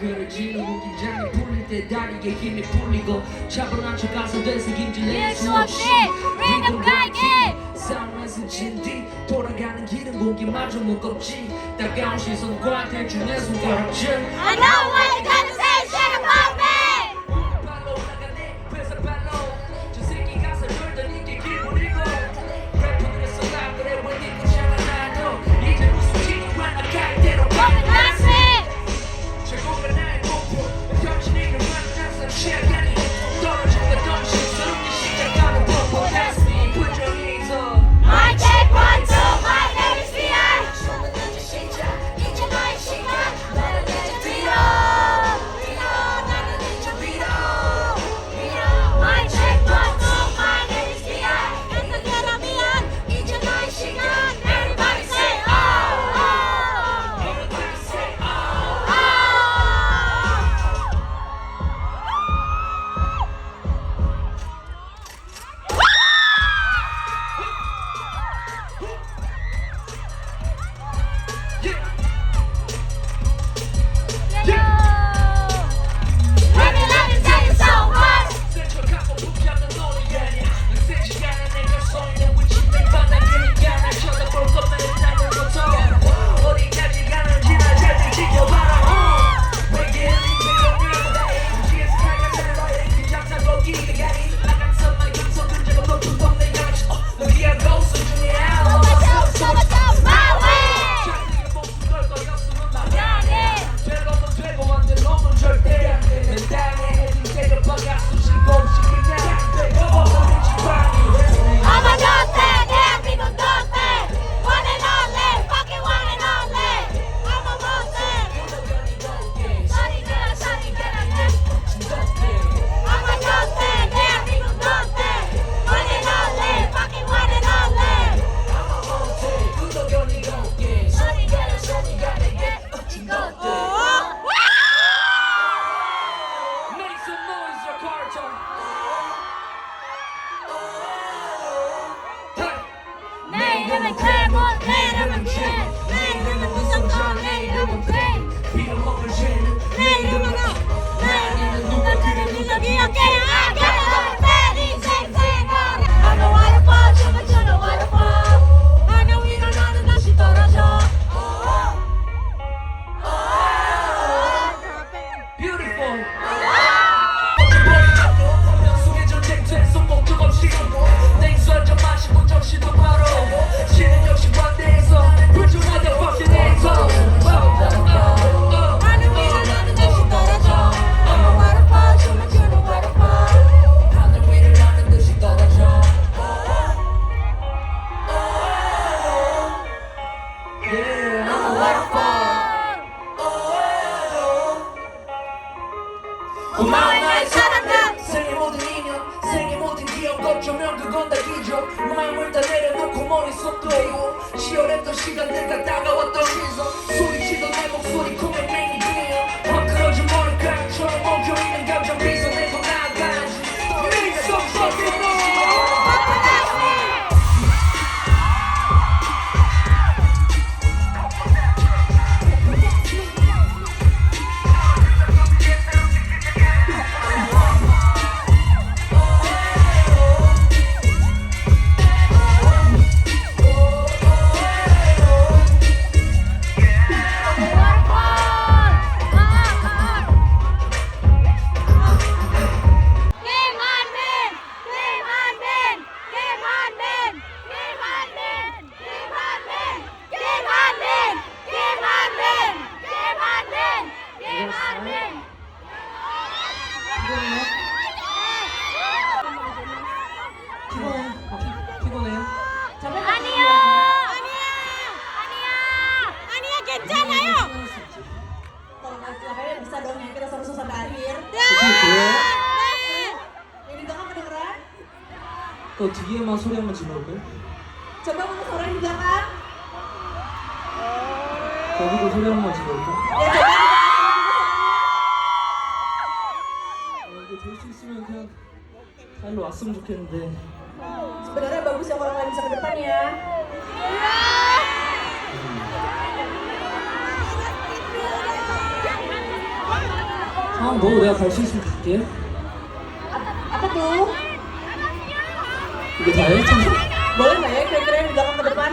그려지는 긴장이 풀릴 때 다리에 힘이 풀리고 차분한 척 가서 되새김질 낼수 없이 리듬 가게 싸움에서 진 뒤 돌아가는 길은 공기마저 무겁지 따가운 시선과 대중의 손가락질 I know what you gotta say, shit about me. 발로 나가네 회사 발로 저 새끼 가서 놀던 이게 길고리고 래퍼들의 쏟아 그래 왜 니고 잘하나도 이제 무슨 친구와 나갈 대로 최고가 나의 목표 당신에게 만나서 시야간이 떨어진다 던진 새롭게 시작하는 뽀뽀 That's me put your hands up My check 1, 2, my name is V.I. 처음은 현재 시작 이제 너의 시간 나는 이제 뒤로 나는 이제 위로 My check 1, 2, my name is V.I. 간단하면 이제 너의 시간 Everybody say oh oh Everybody say oh Let me tell you so much. 센척하고 붙잡는 노래가 아니야 세지 않은 내가 서 있는 위치 내 바닥이니까 날 쳐다볼 것만 있다는 것도 어디까지 가는지 날 잘 지켜봐라 외계인 배경을 뒤에서 살려서 너의 긴장사 거기가 가니 나간선만 금속 근처가 높은 동네 양치 너기하고 소중해 So much of my way. 자기가 목숨 걸 거였으면 말해 Yeah. 되고는 되고 안 되고는 절대 안 돼. 내 땅에 해진 때가 박아 수십 번씩 그냥 되고 없는 지방이 I'm a daughter, 대한민국 daughter. One and only, fucking one and only. I'm a daughter. 소리 질러, 소리 질러, I'm a daughter, 대한민국 daughter. One and only, fucking one and only. 소리 질러, 소리 질러, Make some noise, Jakarta. 내 이름은 클레몬, 내 이름은 퀸, 내 이름은 무성정, 내 이름은 퀸. 빌어먹을 죄는 내 이름은 내 이름은 누가 그래 누가 기억해. I got a lot of bad 인생. I know waterfall, 춤을 추는 waterfall. I know 위로 나는 다시 떨어져. beautiful. 속에 전쟁된 손목좀 없이 냉수 한잔 마시고 정신도 바로 신은 역시 관대해서 불중하다 fucking hands up. 하늘 위로 나는 다시 떨어져. I'm a waterfall, 춤을 추는 waterfall. 하늘 위를 나는 듯이 떨어져. Yeah, I'm a waterfall. 고마워 나의 사랑들 생의 모든 인연 생의 모든 기억 어쩌면 그건 다 기적 마음을 다 내려놓고 머릿속도 치열했던 시간들과 다가왔던 시선 소리치던 내 목소리 꿈에 맹이 들려 헝클어진 머리카락처럼 엉켜있는 감정 빗어내고 나아가야지 Make some fucking noise. 피곤해요? 아니야, 괜찮아요. Kalau nggak capek bisa dong ya kita seru-seru sampai akhir. Ini juga kan kedengeran? 그 뒤에만 소리 한번 질러볼까요? Coba ngomong suara di belakang. 거기도 소리 한번 질러볼까요? Ya coba. 이거 될 수 있으면 그냥 다 일로 왔으면 좋겠는데 Sebenarnya bagus ya kalau kalian bisa ke depan ya. 아, 너 내가 갈 수 있으면 줄게. Apa tuh? 이게 다예요? 참. Boleh nggak ya kira-kira yang di belakang ke depan?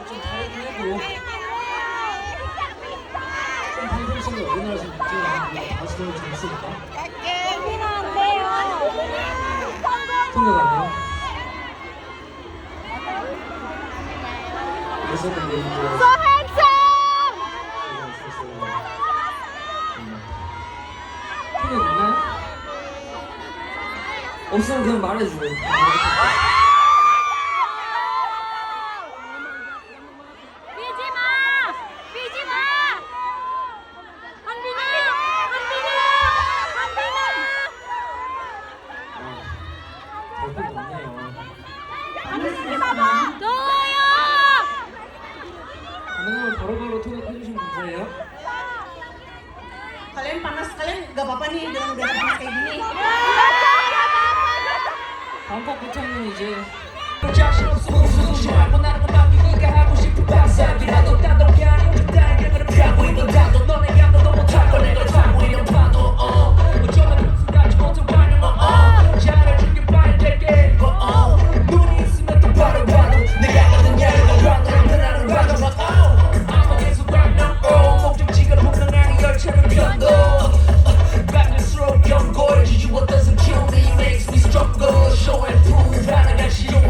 좀 다르긴 해도 좀 방송성이 우리나라에서 문제가 아니고 다시 너무 재밌으니까 통역 안 해요? 그래서 근데 이거 통역 있나요? 없으면 그냥 말해줘. 별거 없네요. 가능하면 바로바로 통역해주시면 감사해요. Kalian panas, kalian nggak apa-apa nih dengan udara panas kayak gini. 다음 곡부터는 이제 자신 없어 웃지 말고 나는 음악이 네가 하고 싶은 발상이라도 따뜻하게 아닌 그따위를 그래 피하고 있는 다도 너네 감도 못할 걸 내가 타고 있는 파도 어쩌면 평소같이 못해 완영 잘해줄게 빨리 될게 눈이 있으면 또 바로 봐도 내가 가는 야를 봐도 나는 봐도 I'm 계속 right 목적지가 분명하게 열차는 편도 갈수록 견고해지지 what doesn't kill me makes me stronger show and prove 하나가 시종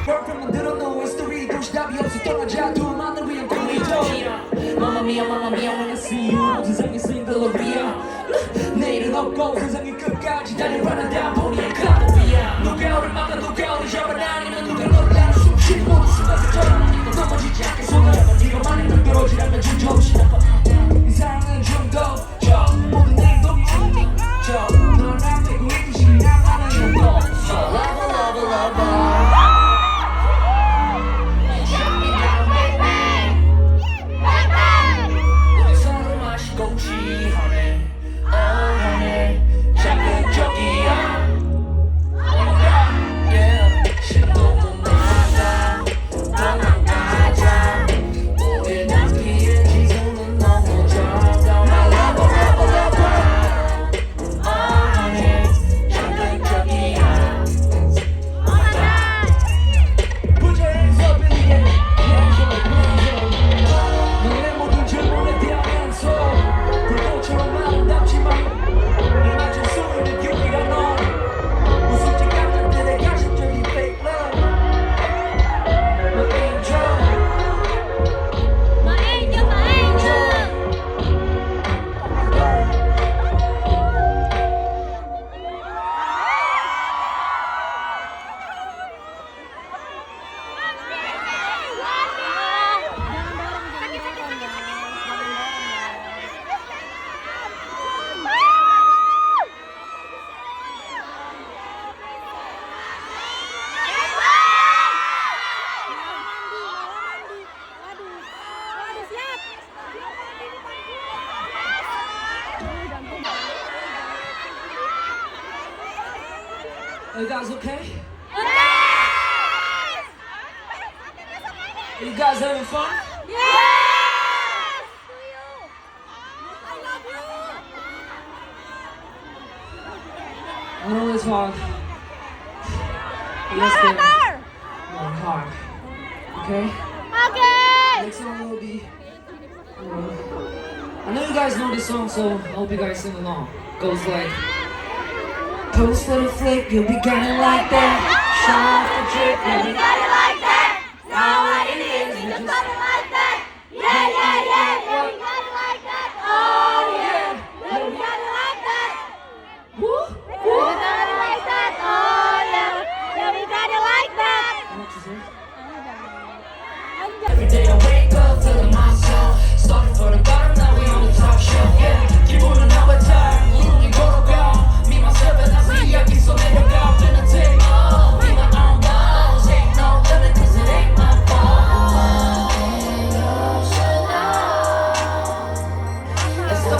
Perfect 만들어놓은 스토리 도시 답이 없어 떠나자 둘만을 위한 꿈이죠 Mamma mia when I see you 세상의 싱글러리야 내일은 없고 세상의 끝까지 달려가는 다보니의 카드야 누가 우를 막아 누가 우를 잡아 아니면 누가 너를 나는 숨쉬지 못한 순간처럼 넘어지지 않게 손을 잡아 네가 만약 널떨어지라면 주저없이 나빠 이상은 좀더 모든 내일도 넌 앞에 있듯이 나만은 너 So love Are you guys okay? Yes! Are you guys having fun? Yes! I love you! I know it's hard. But let's get more hard. Okay? Okay! Next song will be. I know you guys know this song, so I hope you guys sing along. Goes like. Post little flick, you'll be got it like that. Shine the drip, Yeah, we got it like that! Now what it is, we just got it like that! Yeah, yeah, yeah! Yeah, we got it like that! Oh yeah! Yeah, we got it like that! Woo! Yeah, we got it like that! Oh yeah! Yeah, we got it like that! What you say? Every day I wake up telling myself starting from the bottom, now we on the top shelf. Yeah, 기분은 나와 잘 우리 걸어가. Me myself and I see I keep so 내려가. Finna take off, be my own boss. Ain't no limit 'cause it ain't my fault. Let's go.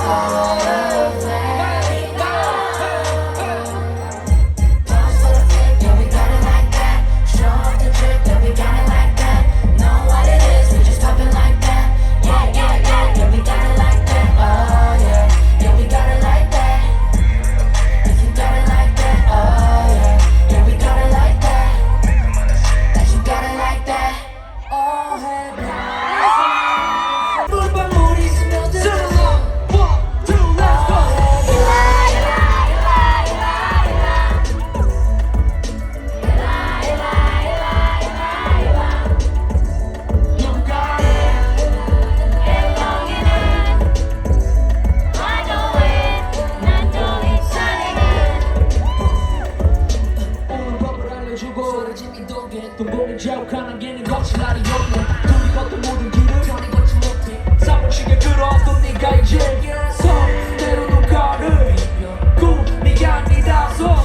동공이 자욱한 게는 거친 날이 없네. 둘이 걷던 모든 길을 편히 걷지 못해. 사무치게 끌어왔던 네가 이제 성대로 녹아를 꿈이 아니라서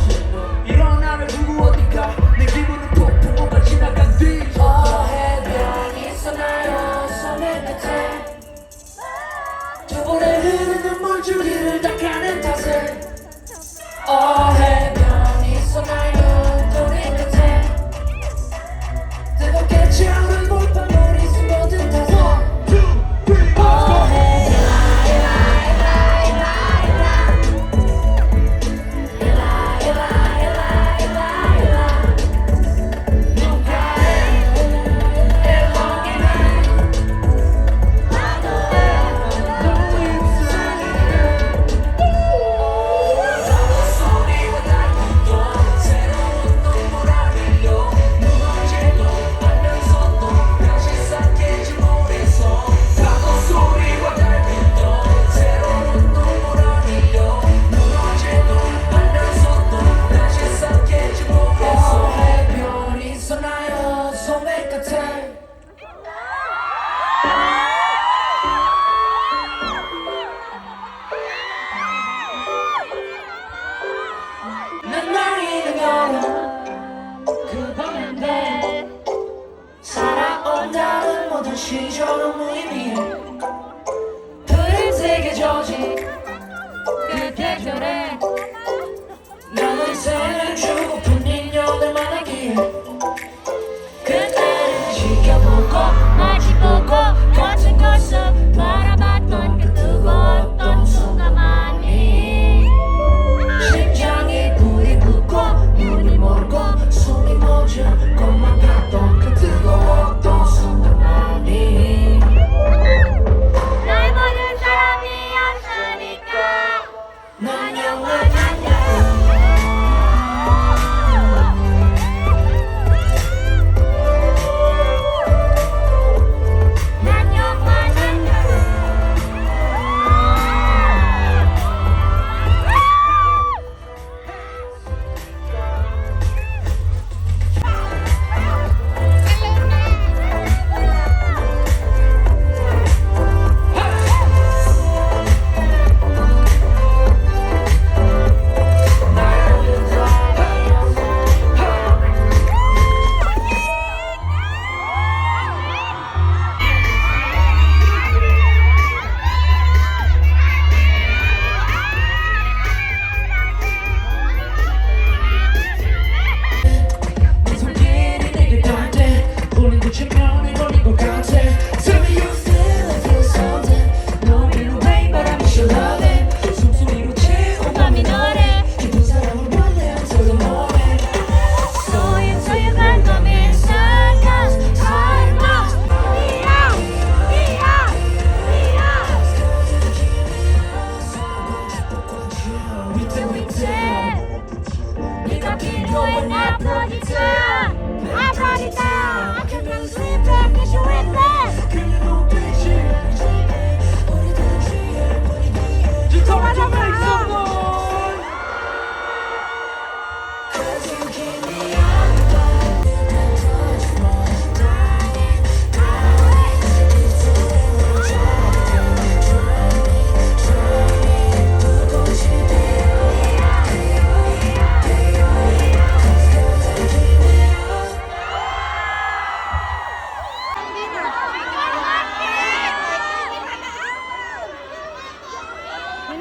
이런 나를 두고 어디가. 내 기분은 폭풍 뭔가 지나간 뒤 해변이 있었나요 섬의 끝에 저번에 흐르는 물줄기를 닦아낸 탓에 해변이 있었나요 우리 끝에 뜨겁게 차오른 물방울이 숨어든 탓에 1, 2, 3, let's go.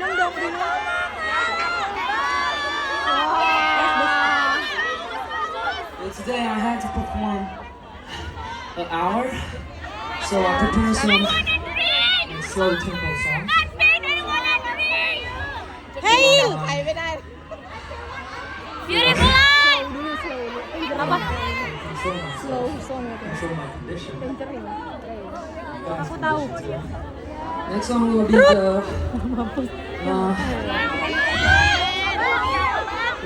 Dinundok, dinundok. Well, today I had to perform an hour, so I prepared some slow tempo songs. Hey! Ay, benar. Beautiful! Apa? Slow song. Control my condition. Aku tahu. Next song will be the.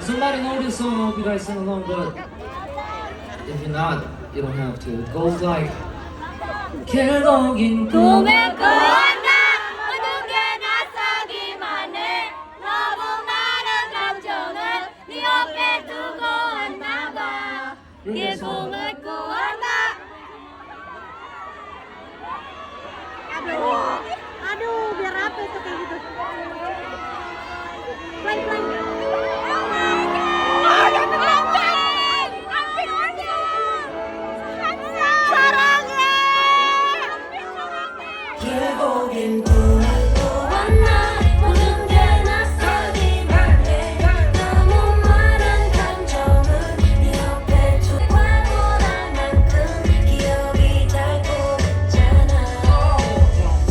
Somebody know this song, I hope you guys sing along, but if you're not, you don't have to. It goes like. 결국엔 꿈에 꾸었나 모든 게 낯서기만 해 너무 많은 감정을 네 옆에 두고 왔나봐 네 꿈을 꾸었나 aduh biar apa itu kayak gitu 결국엔 꿈을 꾸었나 모든 게 낯설기만 해 너무 많은 감정을 네 옆에 두고 과거란 만큼 기억이 닳고 있잖아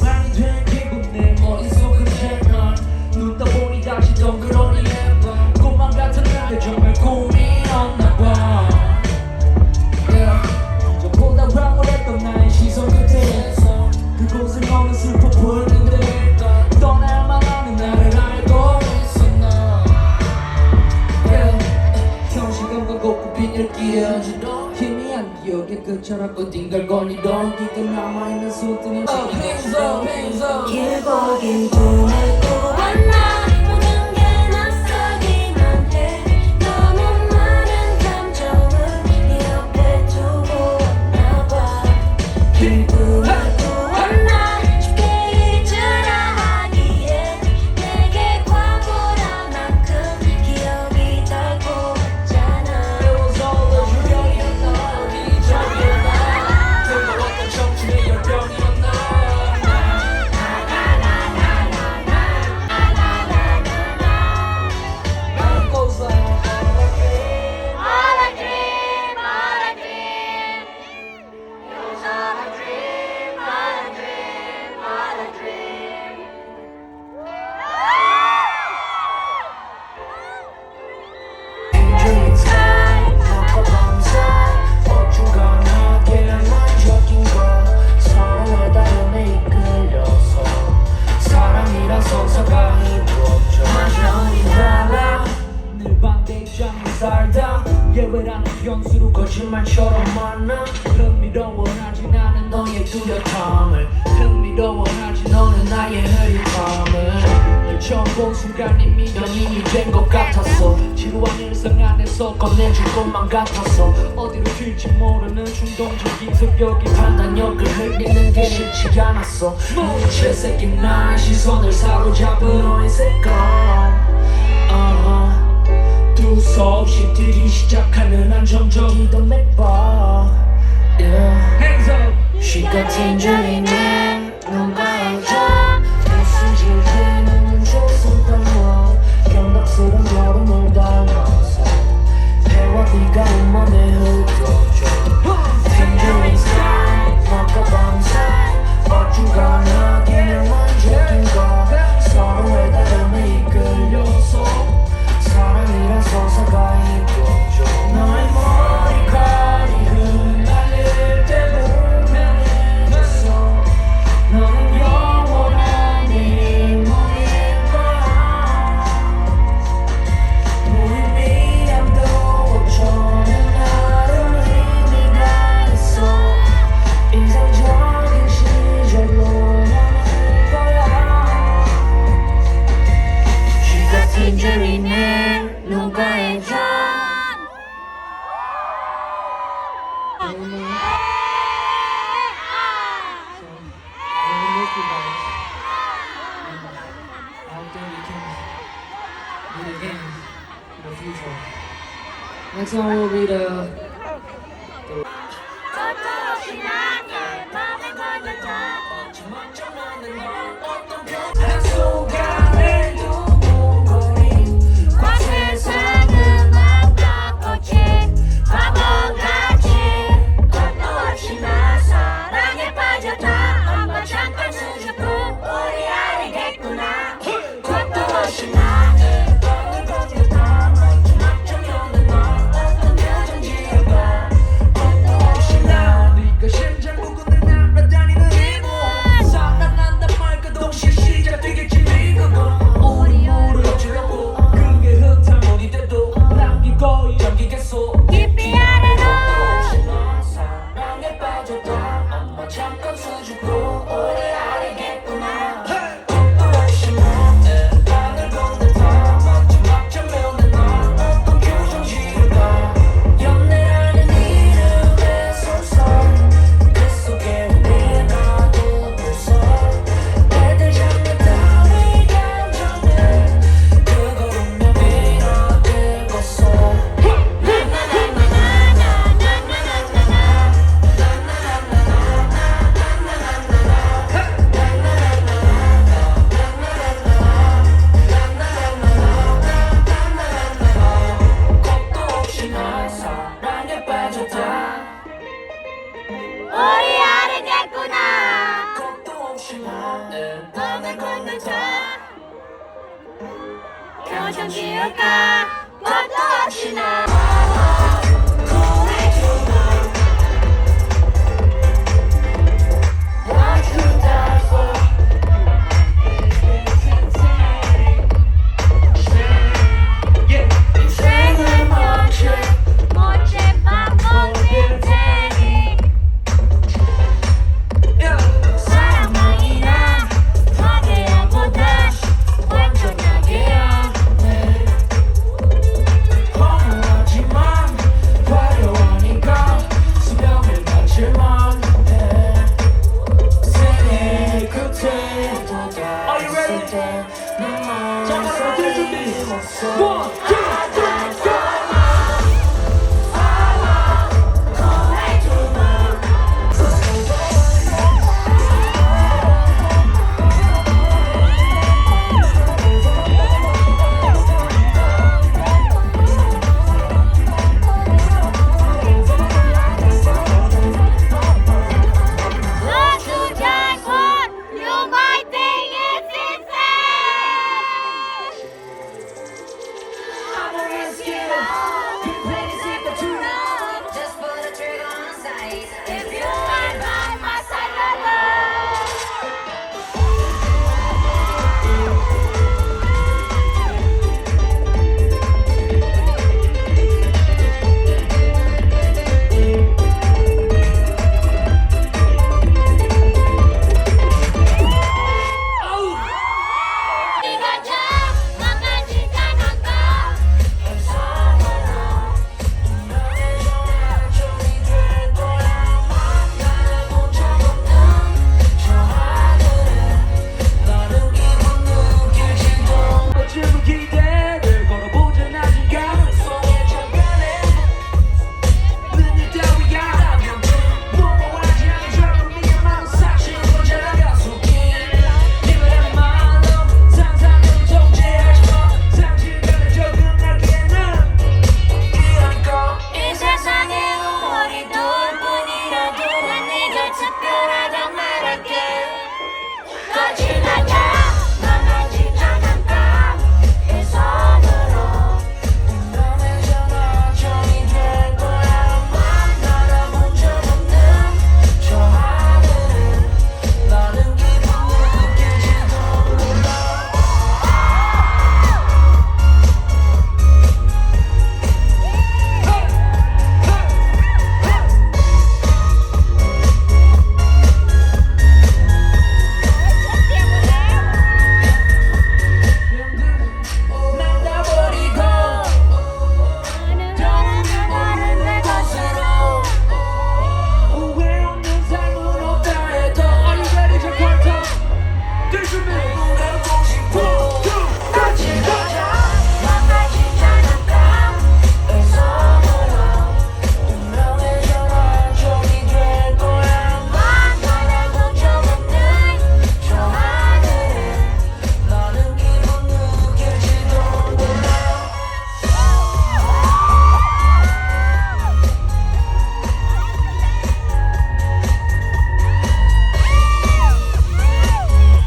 많이 된 기분 내 머릿속은 넌 눈 떠보니 다시 덩그러니 해봐 꿈만 같았는데 정말 꿈이었나봐 저보다 황홀했던 나의 시선 끝에서 그곳을 너무 슬퍼 보였는데 떠날만 하는 나를 알고 있었나 현실감과 곱고 빈혈기에 희미한 기억의 끝처럼 띵갈거리던 네가 남아있는 손등에 결국엔 꿈을 꾸었나 모든 게 낯설기만 해 너무 많은 감정을 네 옆에 두고 왔나봐 긴 꿈을 꾸었나 쉽게 잊으려 하기에 내게 과거란 만큼 기억이 닳고 있잖아 It was all a dream이었나 기적이었나 뜨거웠던 청춘의 열병이었나 It goes like All I dream, all I dream It was all a dream, all I dream, all I dream Dreams 나과 밤새 어중간하게 낭만적인 것 서로의 다름에 이끌려서 사랑이란 서사가 이루어져 마음이 달라 늘 반대 입장에 살다 예외라는 변수로 거짓말처럼 만나 흥미로워하지 나는 너의 뚜렷함을 흥미로워하지 너는 나의 흐릿함을 널 처음 본 순간 이미 연인이 된 것 같았어 지루한 일상 안에서 꺼내줄 것만 같았어 어디로 튈지 모르는 충동적인 성격이 판단력을 흘리는 게 싫지 않았어 무채 새낀 나의 시선을 사로잡은 너의 색깔 두서없이 뛰기 시작하는 안정적이던 맥박 Hands up 시가 텐저리네 눈가에져 웃음질 되는 조선 땅과 경박스런 여름을 닮아서 해와 비가 온몸에 흩어져 텐저린 스타일 낮과 밤사이 어중간하게 낭만적인 것 서로의 다름에 이끌려서 사랑이란 서사가 이루어져 너의 머리카락이 흩날릴 때 보면 해졌어 너는 영원한 네 인물일 거야 무의미함도 어쩌면 나름 의미가 있어 인상적인 시절로 남을 거야 She got tangerine in 눈가에 점 Next song will be the 서투없이 나게 맘에 걸렸다 한순간을 기울까 꽃도 없이 나 인생을 멋진 방법일 테니 사랑만이나 파괴하보다 완전하게 안해 허무하지만 화려하니까 수명을 바칠만 해 생애 끝에 도달했을 때 자카르타 뛸 준비. 1, 2, 3, go.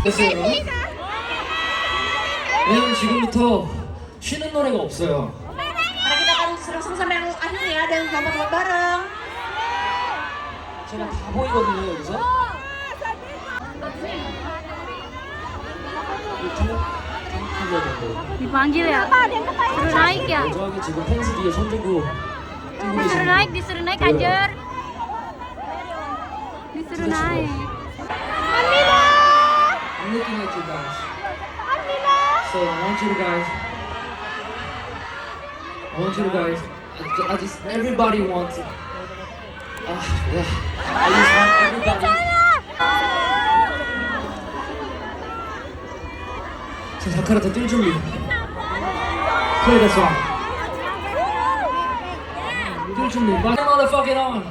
됐어요. 왜냐면 지금부터 쉬는 노래가 없어요. Karena kita akan seru-seru sampai yang akhir ya dan selamat bareng. 제가 다 보이거든요 여기서. Dipanggil ya? Suruh naik ya? 저기 지금 펜스 뒤에 손 들고 뛰고 Disuruh 계시는 disuruh naik Anjir. Disuruh naik. I'm looking at you guys. So I want you guys. I just everybody wants it. Yeah. I just want everybody. 자, 자카르타 뛸 준비. Play the song. 뛸 준비. Motherfucking on.